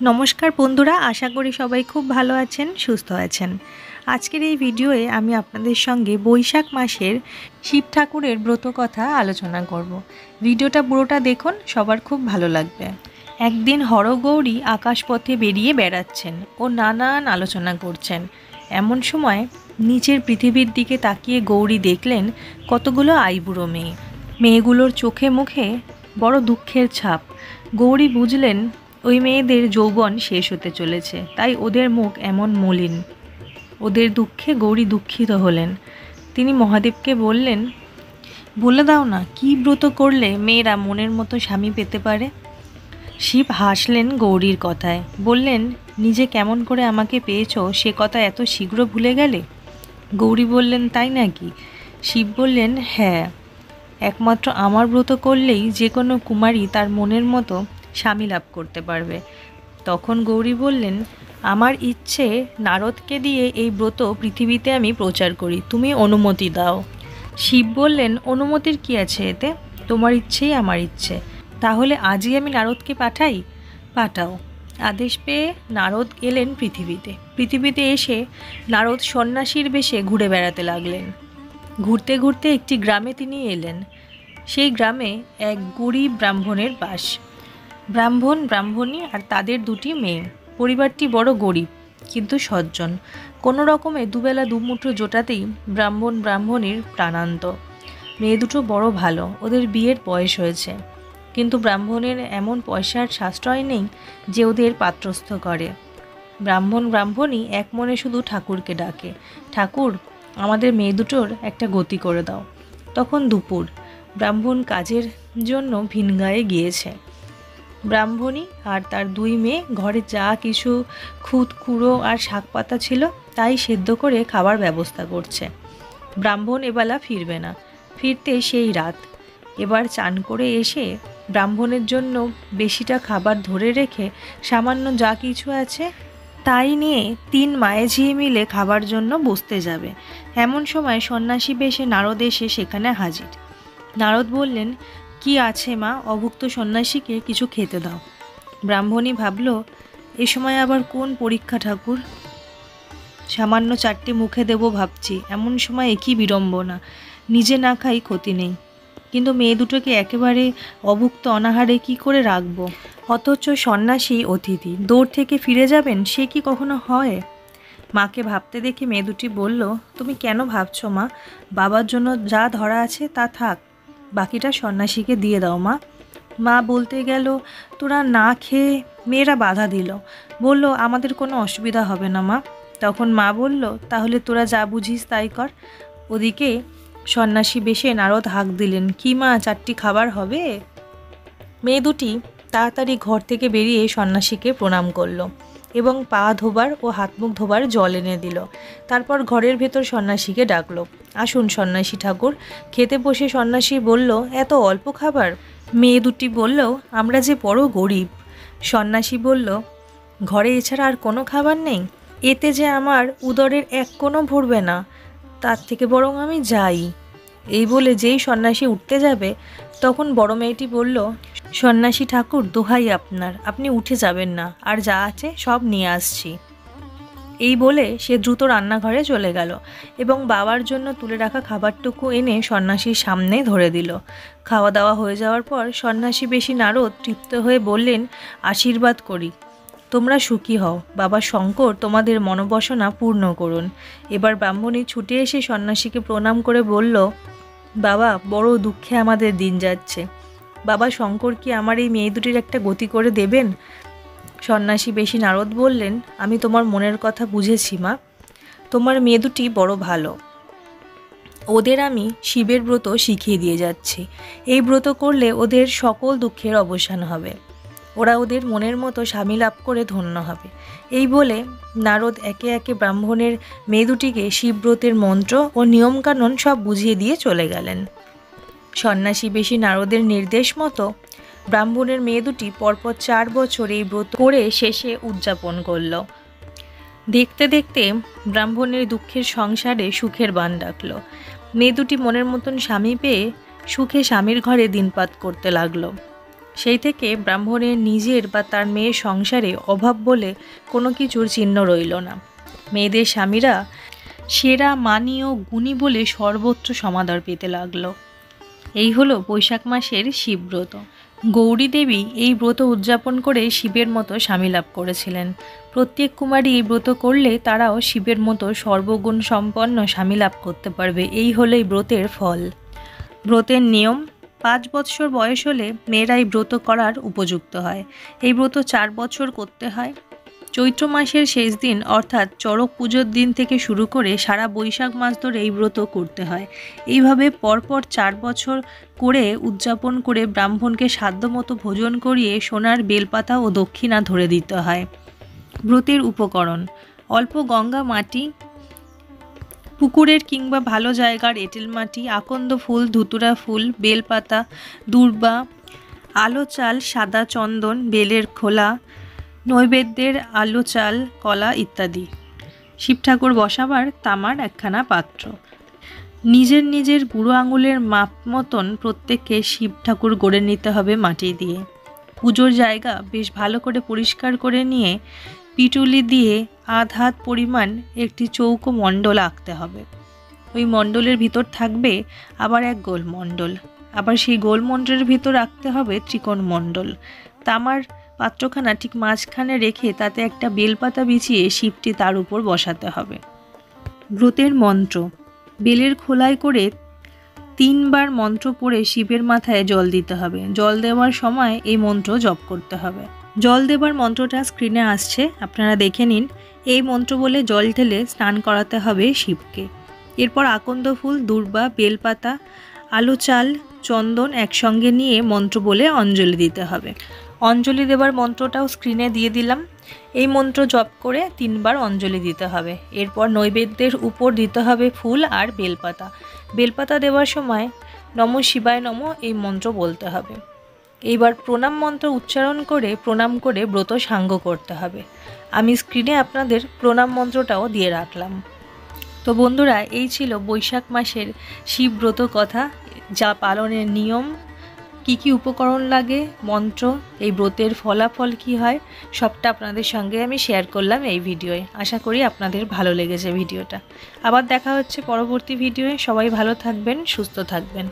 নমস্কার বন্ধুরা, আশা করি সবাই খুব ভালো আছেন, সুস্থ আছেন। আজকের এই ভিডিওয়ে আমি আপনাদের সঙ্গে বৈশাখ মাসের শিব ঠাকুরের ব্রত কথা আলোচনা করব। ভিডিওটা পুরোটা দেখুন, সবার খুব ভালো লাগবে। একদিন হরগৌরী আকাশপথে বেরিয়ে বেড়াচ্ছেন ও নানান আলোচনা করছেন। এমন সময় নিচের পৃথিবীর দিকে তাকিয়ে গৌরী দেখলেন কতগুলো আইবুড়ো মেয়ে। মেয়েগুলোর চোখে মুখে বড় দুঃখের ছাপ। গৌরী বুঝলেন ওই মেয়েদের যৌবন শেষ হতে চলেছে, তাই ওদের মুখ এমন মলিন। ওদের দুঃখে গৌরী দুঃখিত হলেন। তিনি মহাদেবকে বললেন, বলে দাও না, কী ব্রত করলে মেয়েরা মনের মতো স্বামী পেতে পারে? শিব হাসলেন গৌরীর কথায়, বললেন, নিজে কেমন করে আমাকে পেয়েছো সে কথা এত শীঘ্র ভুলে গেলে? গৌরী বললেন, তাই নাকি? শিব বললেন, হ্যাঁ, একমাত্র আমার ব্রত করলেই যে কোনো কুমারী তার মনের মতো স্বামী লাভ করতে পারবে। তখন গৌরী বললেন, আমার ইচ্ছে নারদকে দিয়ে এই ব্রত পৃথিবীতে আমি প্রচার করি, তুমি অনুমতি দাও। শিব বললেন, অনুমতির কি আছে এতে? তোমার ইচ্ছেই আমার ইচ্ছে। তাহলে আজই আমি নারদকে পাঠাই? পাঠাও। আদেশ পেয়ে নারদ এলেন পৃথিবীতে এসে নারদ সন্ন্যাসীর বেশে ঘুরে বেড়াতে লাগলেন। ঘুরতে ঘুরতে একটি গ্রামে তিনি এলেন। সেই গ্রামে এক গরিব ব্রাহ্মণের বাস। ব্রাহ্মণ, ব্রাহ্মণী আর তাদের দুটি মেয়ে। পরিবারটি বড় গরিব কিন্তু সজ্জন। কোনো রকমে দুবেলা দুমুঠো জোটাতেই ব্রাহ্মণ ব্রাহ্মণীর প্রাণান্ত। মেয়ে দুটো বড় ভালো, ওদের বিয়ের বয়স হয়েছে, কিন্তু ব্রাহ্মণের এমন পয়সার সাশ্রয় নেই যে ওদের পাত্রস্থ করে। ব্রাহ্মণ ব্রাহ্মণী এক মনে শুধু ঠাকুরকে ডাকে, ঠাকুর, আমাদের মেয়ে দুটোর একটা গতি করে দাও। তখন দুপুর। ব্রাহ্মণ কাজের জন্য ভিনগাঁয়ে গিয়েছে। ব্রাহ্মণী আর তার দুই মেয়ে ঘরে যা কিছু খুদ কুড়ো আর শাক পাতা ছিল তাই সেদ্ধ করে খাবার ব্যবস্থা করছে। ব্রাহ্মণ এবেলা ফিরবে না, ফিরতে সেই রাত। এবার চান করে এসে ব্রাহ্মণের জন্য বেশিটা খাবার ধরে রেখে সামান্য যা কিছু আছে তাই নিয়ে তিন মায়ে ঝিয়ে মিলে খাবার জন্য বসতে যাবে। এমন সময় সন্ন্যাসী বেশে নারদ এসে সেখানে হাজির। নারদ বললেন, কি আছে মা, অভুক্ত সন্ন্যাসীকে কিছু খেতে দাও। ব্রাহ্মণী ভাবল, এ সময় আবার কোন পরীক্ষা ঠাকুর, সামান্য চারটে মুখে দেব ভাবছি, এমন সময় একই বিড়ম্বনা, নিজে না খাই ক্ষতি নেই, কিন্তু মেয়ে দুটোকে একেবারে অভুক্ত অনাহারে কি করে রাখবো? অথচ সন্ন্যাসী অতিথি, দৌড় থেকে ফিরে যাবেন, সে কি কখনো হয়? মাকে ভাবতে দেখে মেয়ে দুটি বলল, তুমি কেন ভাবছো মা, বাবার জন্য যা ধরা আছে তা থাক, বাকিটা সন্ন্যাসীকে দিয়ে দাও মা। মা বলতে গেল, তোরা না খেয়ে, মেয়েরা বাধা দিল, বলল আমাদের কোনো অসুবিধা হবে না মা। তখন মা বলল, তাহলে তোরা যা বুঝিস তাই কর। ওদিকে সন্ন্যাসী বেশে নারদ হাঁক দিলেন, কি মা, চারটি খাবার হবে? মেয়ে দুটি তাড়াতাড়ি ঘর থেকে বেরিয়ে সন্ন্যাসীকে প্রণাম করলো এবং পা ধোবার ও হাত মুখ ধোবার জল এনে দিল। তারপর ঘরের ভেতর সন্ন্যাসীকে ডাকলো, আসুন সন্ন্যাসী ঠাকুর। খেতে বসে সন্ন্যাসী বলল, এত অল্প খাবার? মেয়ে দুটি বলল, আমরা যে বড় গরিব। সন্ন্যাসী বলল, ঘরে এছাড়া আর কোনো খাবার নেই? এতে যে আমার উদরের এক কোনো ভরবে না, তার থেকে বরং আমি যাই। এই বলে যেই সন্ন্যাসী উঠতে যাবে, তখন বড় মেয়েটি বলল, সন্ন্যাসী ঠাকুর, দোহাই আপনার, আপনি উঠে যাবেন না, আর যা আছে সব নিয়ে আসছি। এই বলে সে দ্রুত রান্নাঘরে চলে গেল এবং বাবার জন্য তুলে রাখা খাবারটুকু এনে সন্ন্যাসীর সামনে ধরে দিল। খাওয়া দাওয়া হয়ে যাওয়ার পর সন্ন্যাসী বেশি নারদ তৃপ্ত হয়ে বললেন, আশীর্বাদ করি, তোমরা সুখী হও, বাবা শঙ্কর তোমাদের মনোবাসনা পূর্ণ করুন। এবার ব্রাহ্মণী ছুটে এসে সন্ন্যাসীকে প্রণাম করে বলল, বাবা, বড় দুঃখে আমাদের দিন যাচ্ছে, বাবা শঙ্কর কি আমার এই মেয়ে দুটির একটা গতি করে দেবেন? সন্ন্যাসী বেশি নারদ বললেন, আমি তোমার মনের কথা বুঝেছি মা, তোমার মেয়ে দুটি বড় ভালো, ওদের আমি শিবের ব্রত শিখিয়ে দিয়ে যাচ্ছি। এই ব্রত করলে ওদের সকল দুঃখের অবসান হবে, ওরা ওদের মনের মতো স্বামী লাভ করে ধন্য হবে। এই বলে নারদ একে একে ব্রাহ্মণের মেয়ে দুটিকে শিবব্রতের মন্ত্র ও নিয়মকানুন সব বুঝিয়ে দিয়ে চলে গেলেন। সন্ন্যাসী বেশি নারদের নির্দেশ মতো ব্রাহ্মণের মেয়ে দুটি পরপর 4 বছর এই ব্রত করে শেষে উদযাপন করল। দেখতে দেখতে ব্রাহ্মণের দুঃখের সংসারে সুখের বান ডাকল। মেয়ে দুটি মনের মতন স্বামী পেয়ে সুখে স্বামীর ঘরে দিনপাত করতে লাগলো। সেই থেকে ব্রাহ্মণের নিজের বা তার মেয়ের সংসারে অভাব বলে কোনো কিছুর চিহ্ন রইল না। মেয়েদের স্বামীরা সেরা, মানী ও গুণী বলে সর্বত্র সমাদর পেতে লাগলো। এই হলো বৈশাখ মাসের শিবব্রত। গৌরী দেবী এই ব্রত উদযাপন করে শিবের মতো স্বামী লাভ করেছিলেন। প্রত্যেক কুমারী এই ব্রত করলে তারাও শিবের মতো সর্বগুণ সম্পন্ন স্বামী লাভ করতে পারবে। এই হলো এই ব্রতের ফল। ব্রতের নিয়ম: 5 বৎসর বয়স হলে মেয়েরা এই ব্রত করার উপযুক্ত হয়। এই ব্রত 4 বছর করতে হয়। চৈত্র মাসের শেষ দিন অর্থাৎ চড়ক পুজোর দিন থেকে শুরু করে সারা বৈশাখ মাস ধরে এই ব্রত করতে হয়। এইভাবে পরপর 4 বছর করে উদযাপন করে ব্রাহ্মণকে সাধ্যমতো ভোজন করিয়ে সোনার বেলপাতা ও দক্ষিণা ধরে দিতে হয়। ব্রতের উপকরণ: অল্প গঙ্গা মাটি, পুকুরের কিংবা ভালো জায়গার এঁটেল মাটি, আকন্দ ফুল, ধুতুরা ফুল, বেলপাতা, দূর্বা, আলো চাল, সাদা চন্দন, বেলের খোলা, নৈবেদ্যের আলো চাল, কলা ইত্যাদি। শিব ঠাকুর বসাবার তামার একখানা পাত্র। নিজের নিজের বুড়ো আঙুলের মাপ মতন প্রত্যেককে শিব ঠাকুর গড়ে নিতে হবে মাটি দিয়ে। পুজোর জায়গা বেশ ভালো করে পরিষ্কার করে নিয়ে পিটুলি দিয়ে আধ হাত পরিমাণ একটি চৌকো মণ্ডল আঁকতে হবে। ওই মণ্ডলের ভিতর থাকবে আবার এক গোল মণ্ডল, আবার সেই গোল মণ্ডলের ভিতর রাখতে হবে ত্রিকোণ মণ্ডল। তামার পাত্রখানা ঠিক মাঝখানে রেখে তাতে একটা বেলপাতা বিছিয়ে শিবটি তার উপর বসাতে হবে। ব্রতের মন্ত্র: বেলের খোলায় করে 3 বার মন্ত্র পড়ে শিবের মাথায় জল দিতে হবে। জল দেওয়ার সময় এই মন্ত্র জপ করতে হবে। জল দেবার মন্ত্রটা স্ক্রিনে আসছে, আপনারা দেখে নিন। এই মন্ত্র বলে জল ঢেলে স্নান করাতে হবে শিবকে। এরপর আকন্দ ফুল, দূর্বা, বেলপাতা, আলো চাল, চন্দন একসঙ্গে নিয়ে মন্ত্র বলে অঞ্জলি দিতে হবে। অঞ্জলি দেবার মন্ত্রটাও স্ক্রিনে দিয়ে দিলাম। এই মন্ত্র জপ করে 3 বার অঞ্জলি দিতে হবে। এরপর নৈবেদ্যের উপর দিতে হবে ফুল আর বেলপাতা। বেলপাতা দেওয়ার সময় নমঃ শিবায় নমঃ এই মন্ত্র বলতে হবে। এইবার প্রণাম মন্ত্র উচ্চারণ করে প্রণাম করে ব্রত সাঙ্গ করতে হবে। আমি স্ক্রিনে আপনাদের প্রণাম মন্ত্রটাও দিয়ে রাখলাম। তো বন্ধুরা, এই ছিল বৈশাখ মাসের শিব ব্রত কথা, যা পালনের নিয়ম, কি কি উপকরণ লাগে, মন্ত্র, এই ব্রতের ফলাফল কি হয়, সবটা আপনাদের সঙ্গে আমি শেয়ার করলাম এই ভিডিওয়ে। আশা করি আপনাদের ভালো লেগেছে ভিডিওটা। আবার দেখা হচ্ছে পরবর্তী ভিডিওয়ে। সবাই ভালো থাকবেন, সুস্থ থাকবেন।